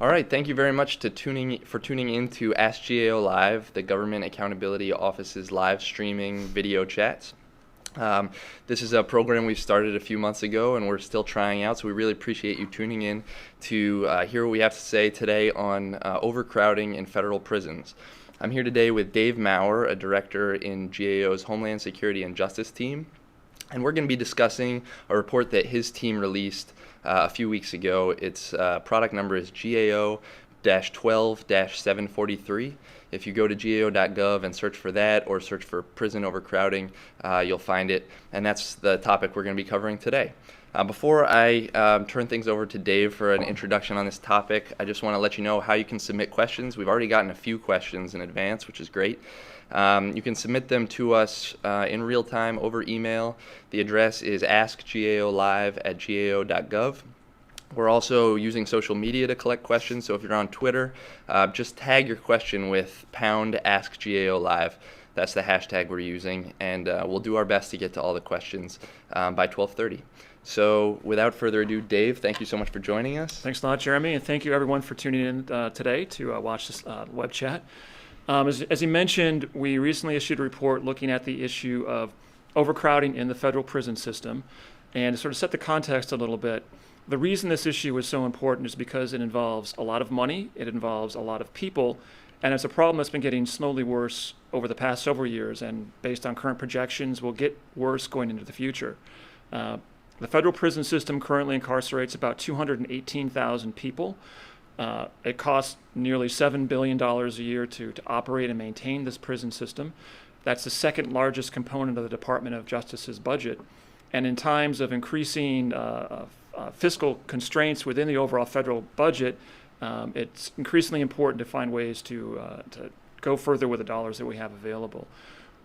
All right, thank you very much for tuning in to AskGAOLive, the Government Accountability Office's live streaming video chats. This is a program we started a few months ago and we're still trying out, so we really appreciate you tuning in to hear what we have to say today on overcrowding in federal prisons. I'm here today with Dave Maurer, a director in GAO's Homeland Security and Justice team, and we're going to be discussing a report that his team released a few weeks ago. Its product number is GAO-12-743. If you go to GAO.gov and search for that or search for prison overcrowding, you'll find it, and that's the topic we're going to be covering today. Before I turn things over to Dave for an introduction on this topic, I just want to let you know how you can submit questions. We've already gotten a few questions in advance, which is great. You can submit them to us in real time over email. The address is askgaolive@gao.gov. We're also using social media to collect questions, so if you're on Twitter, just tag your question with #AskGAOLive. That's the hashtag we're using, and we'll do our best to get to all the questions by 12:30. So without further ado, Dave, thank you so much for joining us. Thanks a lot, Jeremy, and thank you everyone for tuning in today to watch this web chat. As you mentioned, we recently issued a report looking at the issue of overcrowding in the federal prison system, and to sort of set the context a little bit, the reason this issue is so important is because it involves a lot of money, it involves a lot of people, and it's a problem that's been getting slowly worse over the past several years, and based on current projections will get worse going into the future. The federal prison system currently incarcerates about 218,000 people. It costs nearly $7 billion a year to operate and maintain this prison system. That's the second largest component of the Department of Justice's budget. And in times of increasing fiscal constraints within the overall federal budget, it's increasingly important to find ways to go further with the dollars that we have available.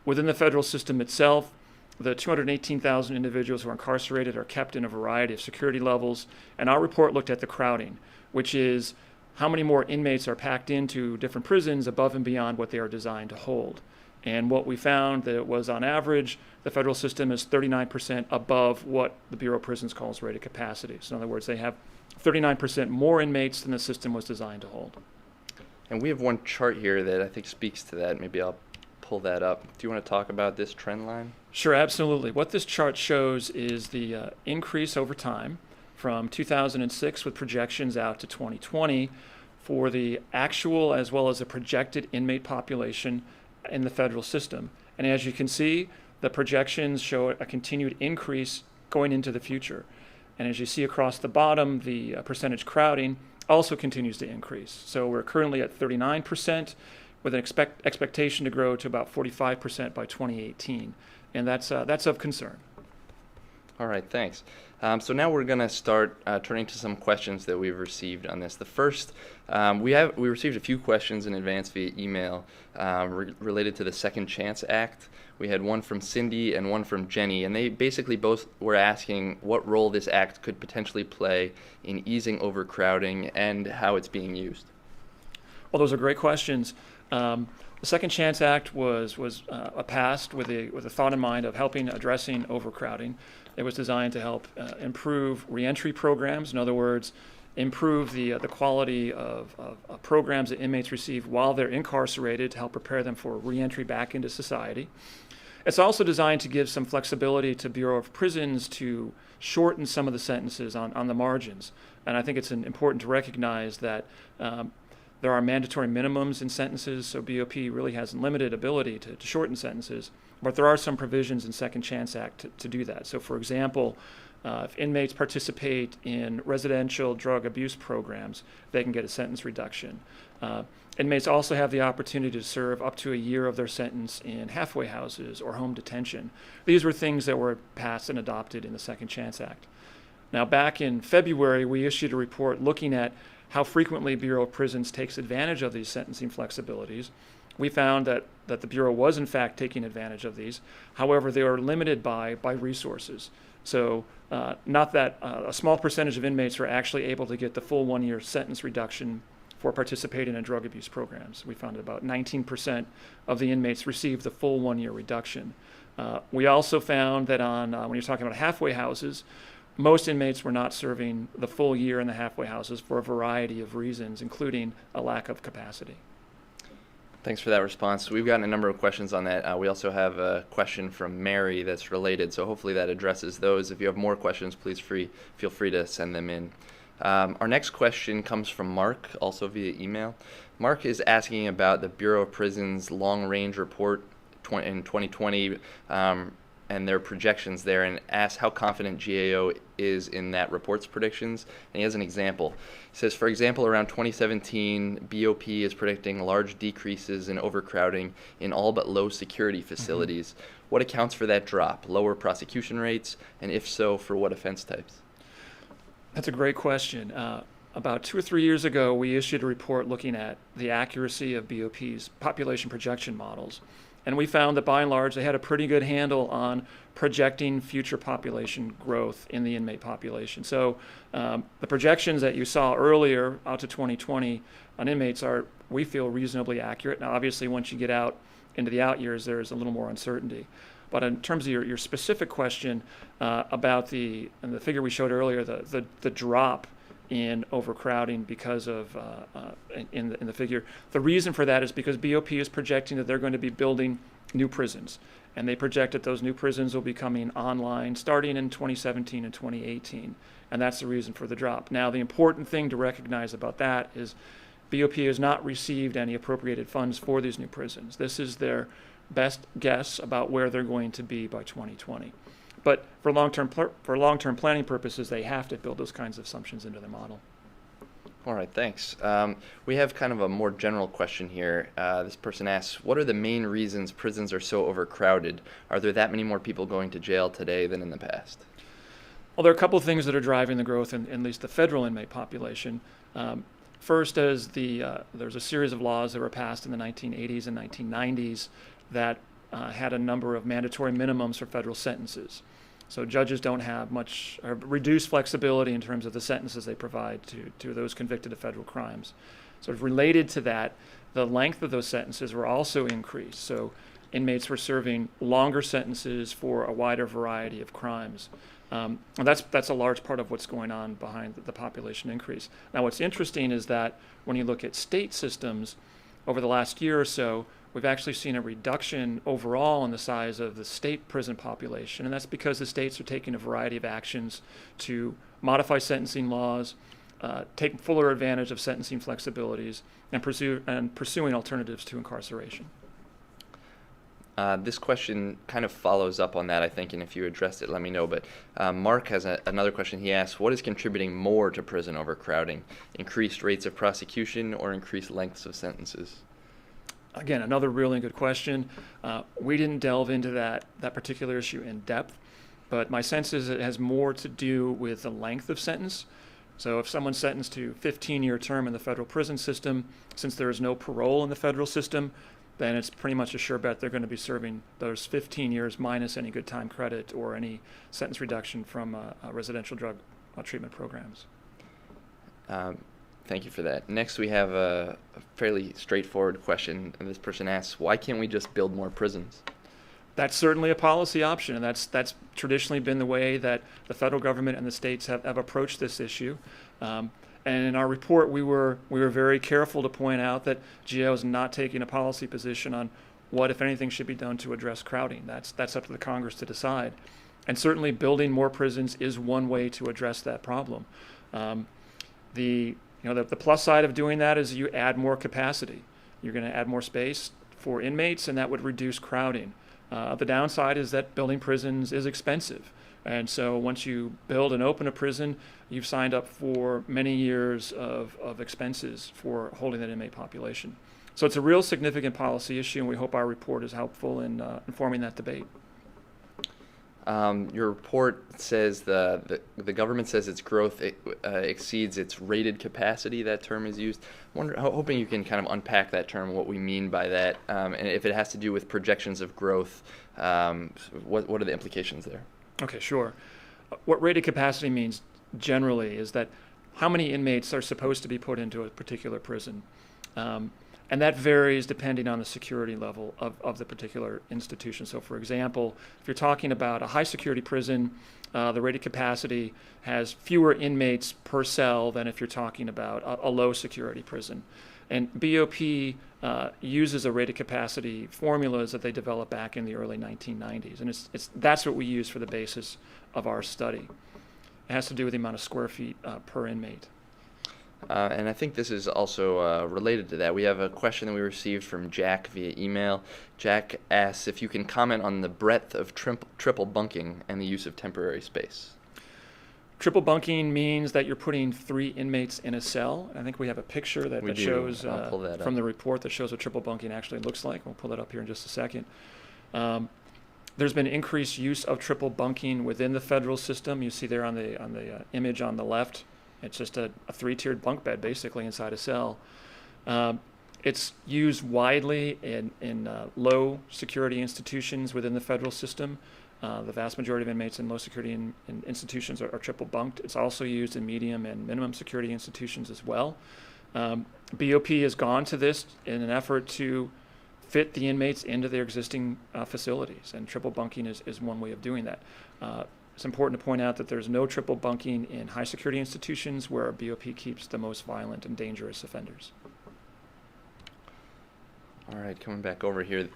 Within the federal system itself, the 218,000 individuals who are incarcerated are kept in a variety of security levels, and our report looked at the crowding, which is how many more inmates are packed into different prisons above and beyond what they are designed to hold. And what we found that it was on average, the federal system is 39% above what the Bureau of Prisons calls rated capacity. So in other words, they have 39% more inmates than the system was designed to hold. And we have one chart here that I think speaks to that. Maybe I'll pull that up. Do you want to talk about this trend line? Sure, absolutely. What this chart shows is the increase over time from 2006 with projections out to 2020 for the actual as well as the projected inmate population in the federal system. And as you can see, the projections show a continued increase going into the future. And as you see across the bottom, the percentage crowding also continues to increase. So we're currently at 39% with an expectation to grow to about 45% by 2018. And that's of concern. All right, thanks. So now we're going to start turning to some questions that we've received on this. The first, we received a few questions in advance via email related to the Second Chance Act. We had one from Cindy and one from Jenny, and they basically both were asking what role this act could potentially play in easing overcrowding and how it's being used. Well, those are great questions. The Second Chance Act was passed with a thought in mind of addressing overcrowding. It was designed to help improve reentry programs. In other words, improve the quality of programs that inmates receive while they're incarcerated to help prepare them for reentry back into society. It's also designed to give some flexibility to Bureau of Prisons to shorten some of the sentences on the margins. And I think it's important to recognize that there are mandatory minimums in sentences, so BOP really has limited ability to shorten sentences, but there are some provisions in Second Chance Act to do that. So for example, if inmates participate in residential drug abuse programs, they can get a sentence reduction. Inmates also have the opportunity to serve up to a year of their sentence in halfway houses or home detention. These were things that were passed and adopted in the Second Chance Act. Now back in February, we issued a report looking at how frequently Bureau of Prisons takes advantage of these sentencing flexibilities. We found that the Bureau was in fact taking advantage of these. However, they are limited by resources. So not that a small percentage of inmates are actually able to get the full 1-year sentence reduction for participating in drug abuse programs. We found that about 19% of the inmates received the full 1-year reduction. We also found that when you're talking about halfway houses, most inmates were not serving the full year in the halfway houses for a variety of reasons, including a lack of capacity. Thanks for that response. We've gotten a number of questions on that. We also have a question from Mary that's related, so hopefully that addresses those. If you have more questions, please feel free to send them in. Our next question comes from Mark, also via email. Mark is asking about the Bureau of Prisons long-range report in 2020 and their projections there, and asks how confident GAO is in that report's predictions. And he has an example. He says, for example, around 2017, BOP is predicting large decreases in overcrowding in all but low security facilities. What accounts for that drop? Lower prosecution rates, and if so, for what offense types? That's a great question. About 2 or 3 years ago, we issued a report looking at the accuracy of BOP's population projection models. And we found that by and large, they had a pretty good handle on projecting future population growth in the inmate population. So the projections that you saw earlier out to 2020 on inmates are, we feel, reasonably accurate. Now, obviously, once you get out into the out years, there's a little more uncertainty. But in terms of your specific question about the figure we showed earlier, the drop in overcrowding because of in the figure. The reason for that is because BOP is projecting that they're going to be building new prisons, and they project that those new prisons will be coming online starting in 2017 and 2018, and that's the reason for the drop. Now, the important thing to recognize about that is BOP has not received any appropriated funds for these new prisons. This is their best guess about where they're going to be by 2020. But for long-term planning purposes, they have to build those kinds of assumptions into their model. All right, thanks. We have kind of a more general question here. This person asks, what are the main reasons prisons are so overcrowded? Are there that many more people going to jail today than in the past? Well, there are a couple of things that are driving the growth in at least the federal inmate population. First, there's a series of laws that were passed in the 1980s and 1990s that had a number of mandatory minimums for federal sentences. So judges don't have much or reduced flexibility in terms of the sentences they provide to those convicted of federal crimes. Sort of related to that, the length of those sentences were also increased. So inmates were serving longer sentences for a wider variety of crimes. And that's a large part of what's going on behind the population increase. Now, what's interesting is that when you look at state systems over the last year or so, we've actually seen a reduction overall in the size of the state prison population, and that's because the states are taking a variety of actions to modify sentencing laws, take fuller advantage of sentencing flexibilities, and pursuing alternatives to incarceration. This question kind of follows up on that, I think, and if you addressed it, let me know. But Mark has another question. He asks, what is contributing more to prison overcrowding? Increased rates of prosecution or increased lengths of sentences? Again, another really good question. We didn't delve into that particular issue in depth, but my sense is it has more to do with the length of sentence. So if someone's sentenced to a 15-year term in the federal prison system, since there is no parole in the federal system, then it's pretty much a sure bet they're going to be serving those 15 years minus any good time credit or any sentence reduction from residential drug treatment programs. Thank you for that. Next, we have a fairly straightforward question. And this person asks, why can't we just build more prisons? That's certainly a policy option, and that's traditionally been the way that the federal government and the states have approached this issue. And in our report, we were very careful to point out that GAO is not taking a policy position on what, if anything, should be done to address crowding. That's up to the Congress to decide. And certainly building more prisons is one way to address that problem. The plus side of doing that is you add more capacity. You're going to add more space for inmates, and that would reduce crowding. The downside is that building prisons is expensive. And so once you build and open a prison, you've signed up for many years of expenses for holding that inmate population. So it's a real significant policy issue, and we hope our report is helpful in informing that debate. Your report says the government says its growth exceeds its rated capacity. That term is used. Hoping you can kind of unpack that term, what we mean by that, and if it has to do with projections of growth, what are the implications there? Okay, sure. What rated capacity means generally is that how many inmates are supposed to be put into a particular prison. And that varies depending on the security level of the particular institution. So for example, if you're talking about a high security prison, the rated capacity has fewer inmates per cell than if you're talking about a low security prison. And BOP uses a rated capacity formulas that they developed back in the early 1990s. And that's what we use for the basis of our study. It has to do with the amount of square feet per inmate. And I think this is also related to that. We have a question that we received from Jack via email. Jack asks if you can comment on the breadth of triple bunking and the use of temporary space. Triple bunking means that you're putting 3 inmates in a cell. I think we have a picture that shows from the report that shows what triple bunking actually looks like. We'll pull that up here in just a second. There's been increased use of triple bunking within the federal system. You see there on the image on the left. It's just a 3-tiered bunk bed, basically, inside a cell. It's used widely in low security institutions within the federal system. The vast majority of inmates in low security institutions are triple bunked. It's also used in medium and minimum security institutions as well. BOP has gone to this in an effort to fit the inmates into their existing facilities, and triple bunking is one way of doing that. It's important to point out that there's no triple bunking in high security institutions where BOP keeps the most violent and dangerous offenders. All right, coming back over here.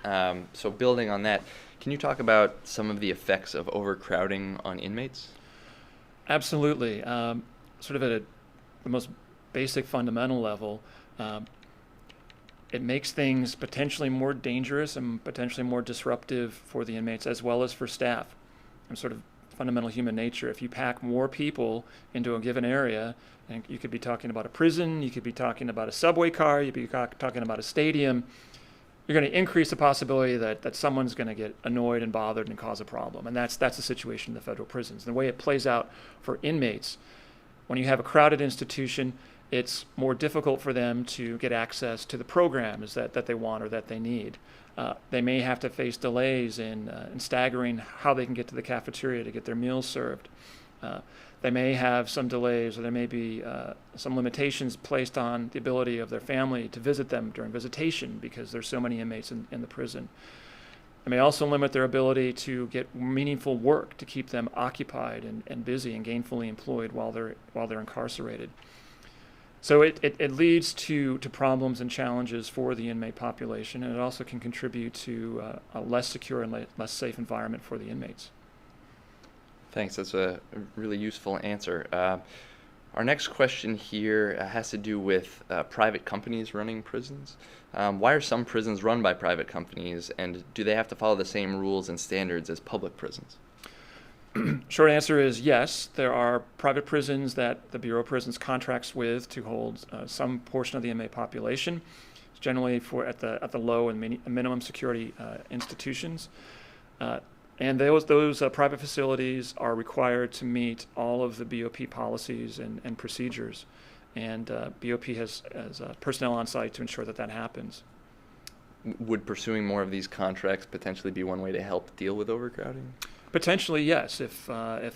So building on that, can you talk about some of the effects of overcrowding on inmates? Absolutely. Sort of at the most basic fundamental level, it makes things potentially more dangerous and potentially more disruptive for the inmates as well as for staff. And sort of fundamental human nature. If you pack more people into a given area, and you could be talking about a prison, you could be talking about a subway car, you could be talking about a stadium, you're going to increase the possibility that someone's going to get annoyed and bothered and cause a problem. And that's the situation in the federal prisons. The way it plays out for inmates, when you have a crowded institution, it's more difficult for them to get access to the programs that they want or that they need. They may have to face delays in staggering how they can get to the cafeteria to get their meals served. They may have some delays, or there may be some limitations placed on the ability of their family to visit them during visitation because there's so many inmates in the prison. It may also limit their ability to get meaningful work to keep them occupied and busy and gainfully employed while they're incarcerated. So it leads to problems and challenges for the inmate population, and it also can contribute to a less secure and less safe environment for the inmates. Thanks. That's a really useful answer. Our next question here has to do with private companies running prisons. Why are some prisons run by private companies, and do they have to follow the same rules and standards as public prisons? Short answer is yes. There are private prisons that the Bureau of Prisons contracts with to hold some portion of the inmate population, generally at the low and minimum security institutions. And those private facilities are required to meet all of the BOP policies and procedures. And BOP has personnel on site to ensure that happens. Would pursuing more of these contracts potentially be one way to help deal with overcrowding? Potentially, yes. If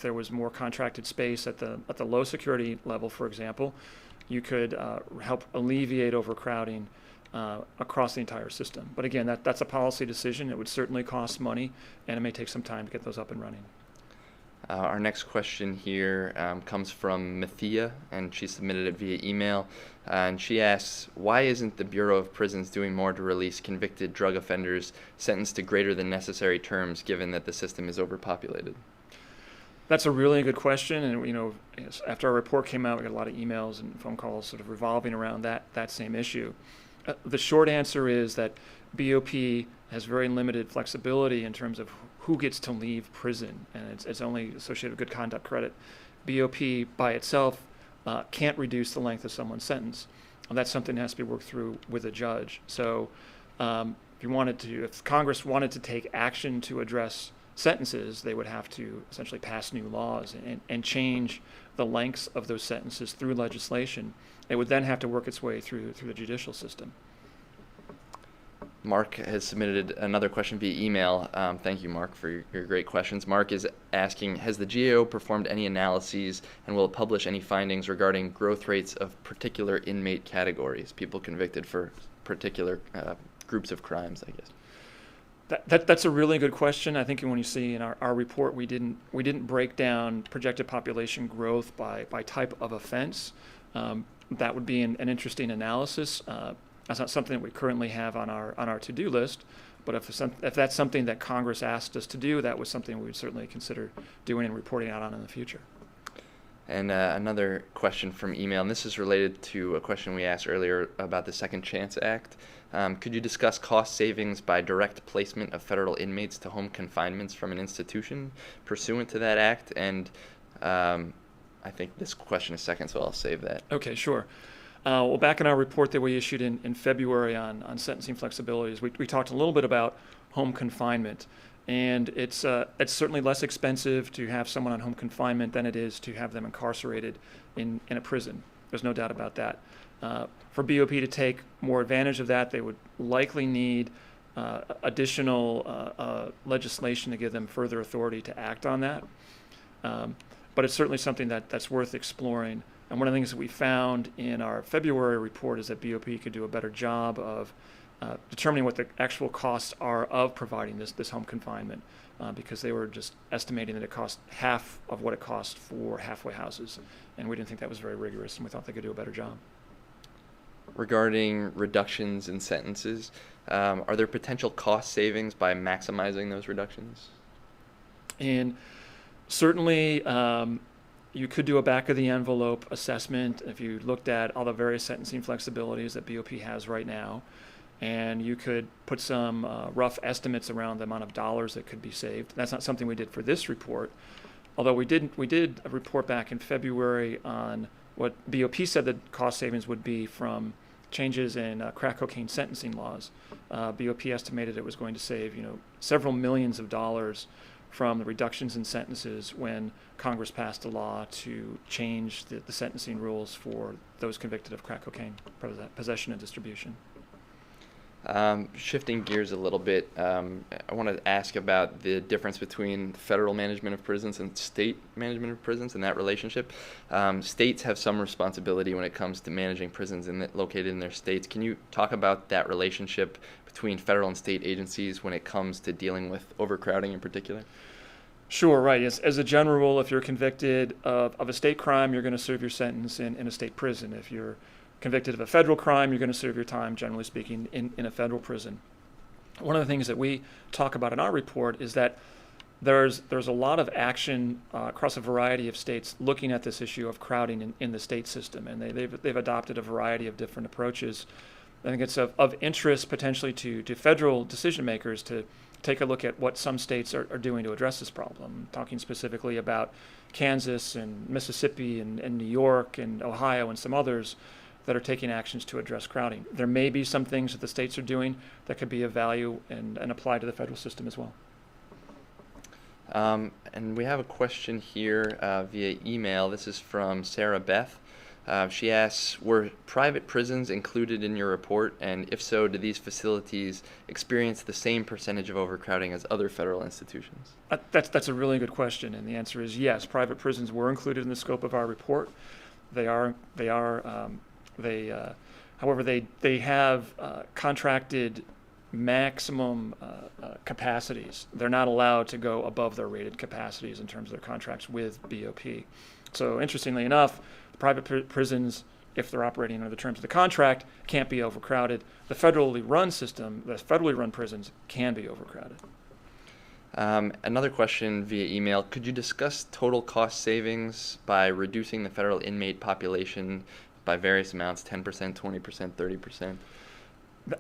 there was more contracted space at the low security level, for example, you could help alleviate overcrowding across the entire system. But again, that's a policy decision. It would certainly cost money, and it may take some time to get those up and running. Our next question here comes from Mathia, and she submitted it via email. And she asks, why isn't the Bureau of Prisons doing more to release convicted drug offenders sentenced to greater than necessary terms, given that the system is overpopulated? That's a really good question, and after our report came out, we got a lot of emails and phone calls sort of revolving around that same issue. The short answer is that BOP has very limited flexibility in terms of who gets to leave prison, and it's only associated with good conduct credit. BOP by itself can't reduce the length of someone's sentence. And that's something that has to be worked through with a judge. So if Congress wanted to take action to address sentences, they would have to essentially pass new laws and change the lengths of those sentences through legislation. It would then have to work its way through the judicial system. Mark has submitted another question via email. Thank you, Mark, for your great questions. Mark is asking, has the GAO performed any analyses and will it publish any findings regarding growth rates of particular inmate categories, people convicted for particular groups of crimes, I guess? That's a really good question. I think when you see in our report, we didn't break down projected population growth by type of offense. That would be an interesting analysis. That's not something that we currently have on our to-do list, but if that's something that Congress asked us to do, that was something we would certainly consider doing and reporting out on in the future. And another question from email, and this is related to a question we asked earlier about the Second Chance Act. Could you discuss cost savings by direct placement of federal inmates to home confinements from an institution pursuant to that act? And I think this question is second, so I'll save that. Okay, sure. Well, back in our report that we issued in February on sentencing flexibilities, we talked a little bit about home confinement. And it's certainly less expensive to have someone on home confinement than it is to have them incarcerated in a prison. There's no doubt about that. For BOP to take more advantage of that, they would likely need additional legislation to give them further authority to act on that. But it's certainly something that's worth exploring. And one of the things that we found in our February report is that BOP could do a better job of determining what the actual costs are of providing this home confinement, because they were just estimating that it cost half of what it cost for halfway houses, and we didn't think that was very rigorous, and we thought they could do a better job. Regarding reductions in sentences, are there potential cost savings by maximizing those reductions? And certainly, you could do a back-of-the-envelope assessment if you looked at all the various sentencing flexibilities that BOP has right now. And you could put some rough estimates around the amount of dollars that could be saved. That's not something we did for this report, although we did a report back in February on what BOP said the cost savings would be from changes in crack cocaine sentencing laws. BOP estimated it was going to save several millions of dollars from the reductions in sentences when Congress passed a law to change the sentencing rules for those convicted of crack cocaine possession and distribution. Shifting gears a little bit, I want to ask about the difference between federal management of prisons and state management of prisons and that relationship. States have some responsibility when it comes to managing prisons located in their states. Can you talk about that relationship between federal and state agencies when it comes to dealing with overcrowding in particular? Sure, right. As a general rule, if you're convicted of a state crime, you're going to serve your sentence in a state prison. If you're convicted of a federal crime, you're going to serve your time, generally speaking, in a federal prison. One of the things that we talk about in our report is that there's a lot of action across a variety of states looking at this issue of crowding in the state system, and they've adopted a variety of different approaches. I think it's of interest potentially to federal decision makers to take a look at what some states are doing to address this problem, talking specifically about Kansas and Mississippi and New York and Ohio and some others that are taking actions to address crowding. There may be some things that the states are doing that could be of value and apply to the federal system as well. And we have a question here via email. This is from Sarah Beth. She asks, were private prisons included in your report? And if so, do these facilities experience the same percentage of overcrowding as other federal institutions? That's a really good question, and the answer is yes. Private prisons were included in the scope of our report. However, they have contracted maximum capacities. They're not allowed to go above their rated capacities in terms of their contracts with BOP. So interestingly enough, the private prisons, if they're operating under the terms of the contract, can't be overcrowded. The federally run prisons can be overcrowded. Another question via email, could you discuss total cost savings by reducing the federal inmate population by various amounts, 10%, 20%, 30%?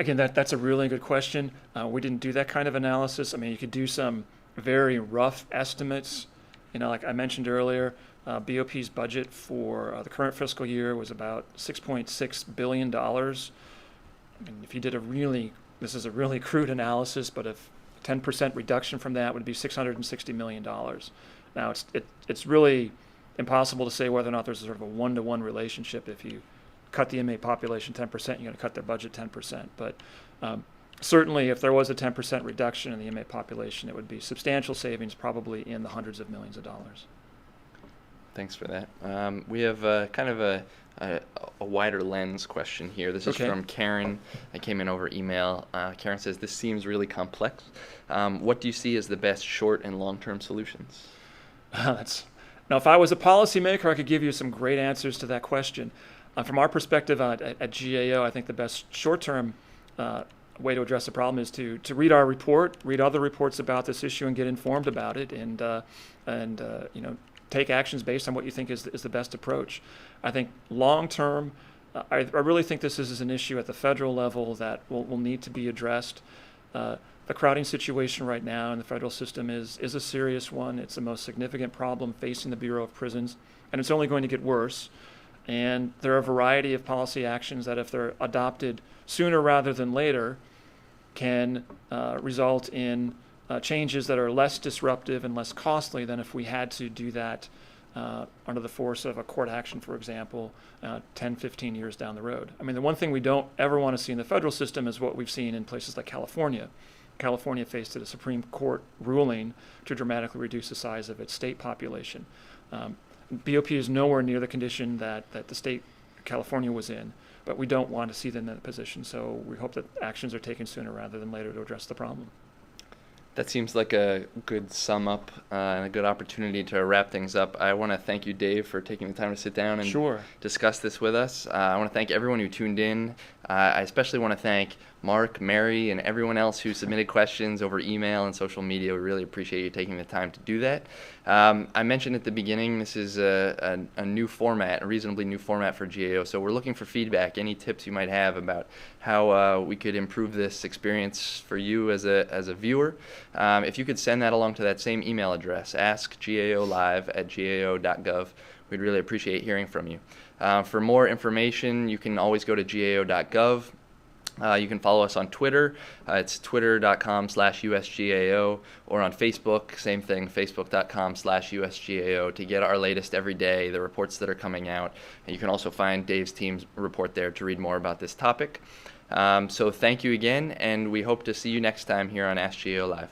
Again, that's a really good question. We didn't do that kind of analysis. I mean, you could do some very rough estimates. Like I mentioned earlier, BOP's budget for the current fiscal year was about $6.6 billion. I mean, if you did this is a really crude analysis, but if 10% reduction from that would be $660 million. Now, it's really impossible to say whether or not there's sort of a one-to-one relationship. If you cut the inmate population 10%, you're going to cut their budget 10%. But certainly, if there was a 10% reduction in the inmate population, it would be substantial savings, probably in the hundreds of millions of dollars. Thanks for that. We have kind of a a wider lens question here. This is Okay. from Karen. I came in over email. Karen says, this seems really complex. What do you see as the best short and long-term solutions? Now, if I was a policymaker, I could give you some great answers to that question. From our perspective at GAO, I think the best short-term way to address the problem is to read our report, read other reports about this issue, and get informed about it, and take actions based on what you think is the best approach. I think long-term, I really think this is an issue at the federal level that will need to be addressed. The crowding situation right now in the federal system is a serious one. It's the most significant problem facing the Bureau of Prisons, and it's only going to get worse. And there are a variety of policy actions that, if they're adopted sooner rather than later, can result in changes that are less disruptive and less costly than if we had to do that under the force of a court action, for example, 10, 15 years down the road. I mean, the one thing we don't ever want to see in the federal system is what we've seen in places like California. California faced a Supreme Court ruling to dramatically reduce the size of its state population. BOP is nowhere near the condition that the state California was in, but we don't want to see them in that position. So we hope that actions are taken sooner rather than later to address the problem. That seems like a good sum up and a good opportunity to wrap things up. I want to thank you, Dave, for taking the time to sit down and discuss this with us. I want to thank everyone who tuned in. I especially want to thank Mark, Mary, and everyone else who submitted questions over email and social media. We really appreciate you taking the time to do that. I mentioned at the beginning, this is a new format, a reasonably new format for GAO. So we're looking for feedback, any tips you might have about how we could improve this experience for you as a viewer. If you could send that along to that same email address, AskGAOLive@gao.gov. We'd really appreciate hearing from you. For more information, you can always go to gao.gov. You can follow us on Twitter. It's twitter.com/USGAO, or on Facebook, same thing, facebook.com/USGAO, to get our latest every day, the reports that are coming out. And you can also find Dave's team's report there to read more about this topic. So thank you again, and we hope to see you next time here on AskGAO Live.